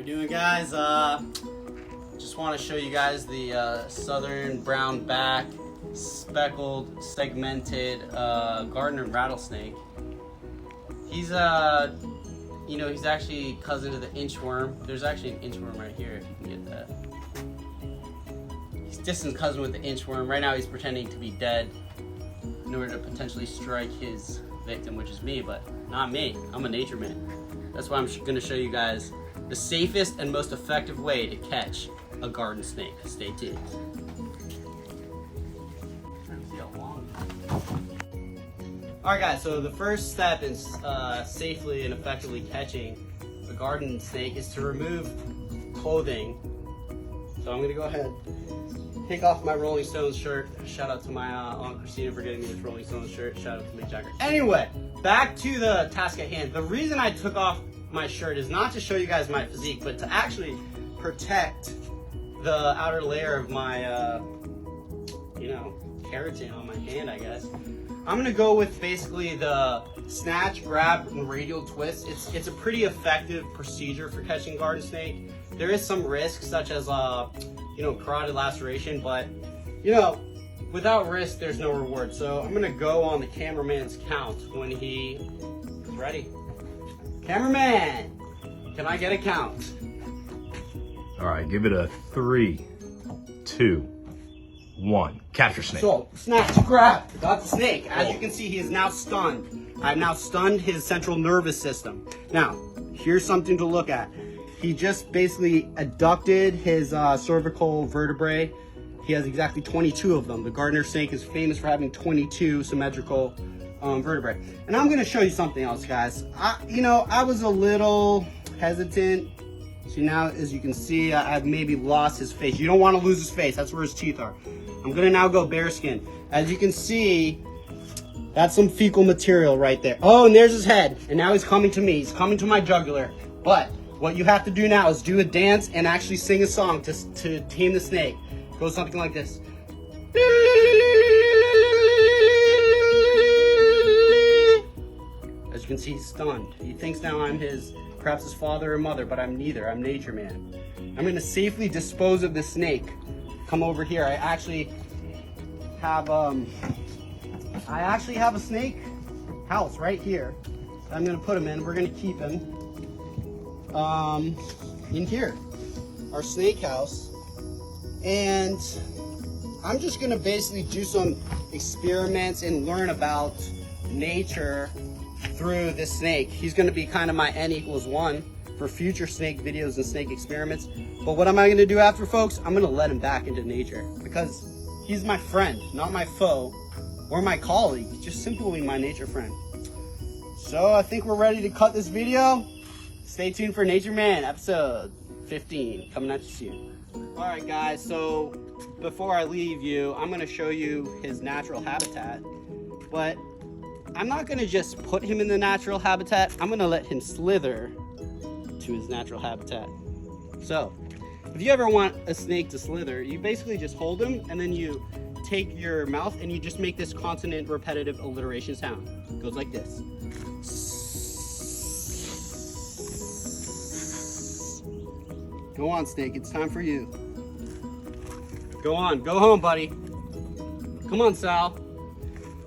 doing, guys? Just want to show you guys the southern brown back speckled segmented garden rattlesnake. He's he's actually cousin to the inchworm. There's actually an inchworm right here, if you can get that. He's distant cousin with the inchworm. Right now he's pretending to be dead in order to potentially strike his victim, which is me, but not me. I'm a nature man. That's why I'm going to show you guys the safest and most effective way to catch a garden snake. Stay tuned. Alright guys, so the first step in safely and effectively catching a garden snake is to remove clothing. So I'm going to go ahead and take off my Rolling Stones shirt. Shout out to my Aunt Christina for getting me this Rolling Stones shirt. Shout out to Mick Jagger. Anyway, back to the task at hand. The reason I took off my shirt is not to show you guys my physique, but to actually protect the outer layer of my, keratin on my hand, I guess. I'm gonna go with basically the snatch, grab, and radial twist. It's a pretty effective procedure for catching garden snake. There is some risk, such as carotid laceration, but without risk, there's no reward. So I'm gonna go on the cameraman's count when he is ready. Cameraman, can I get a count? All right, give it a 3, 2, 1. Capture snake. So, snatch, grab, got the snake. As you can see, he is now stunned. I've now stunned his central nervous system. Now, here's something to look at. He just basically adducted his cervical vertebrae. He has exactly 22 of them. The gardener snake is famous for having 22 symmetrical vertebrae. And I'm gonna show you something else, guys. I was a little hesitant. So now, as you can see, I've maybe lost his face. You don't want to lose his face. That's where his teeth are. I'm gonna now go bearskin. As you can see, that's some fecal material right there. Oh, and there's his head. And now he's coming to me. He's coming to my jugular. But what you have to do now is do a dance and actually sing a song to tame the snake. It goes something like this. As you can see, he's stunned. He thinks now I'm perhaps his father or mother, but I'm neither. I'm nature man. I'm gonna safely dispose of the snake. Come over here. I actually have a snake house right here. I'm gonna put him in. We're gonna keep him in here, our snake house, and I'm just gonna basically do some experiments and learn about nature through this snake. He's gonna be kind of my N=1 for future snake videos and snake experiments. But what am I gonna do after, folks? I'm gonna let him back into nature because he's my friend, not my foe or my colleague, just simply my nature friend. So I think we're ready to cut this video. Stay tuned for Nature Man episode 15 coming at you soon. All right, guys, so before I leave you, I'm gonna show you his natural habitat, but I'm not gonna just put him in the natural habitat. I'm gonna let him slither to his natural habitat. So, if you ever want a snake to slither, you basically just hold him and then you take your mouth and you just make this consonant repetitive alliteration sound. It goes like this. Go on, snake, it's time for you. Go on, go home, buddy. Come on, Sal.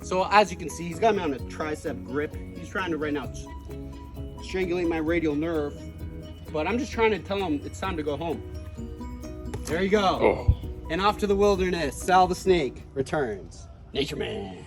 So as you can see, he's got me on a tricep grip. He's trying to right now strangulate my radial nerve, but I'm just trying to tell him it's time to go home. There you go. Oh. And off to the wilderness, Sal the snake returns. Nature Man.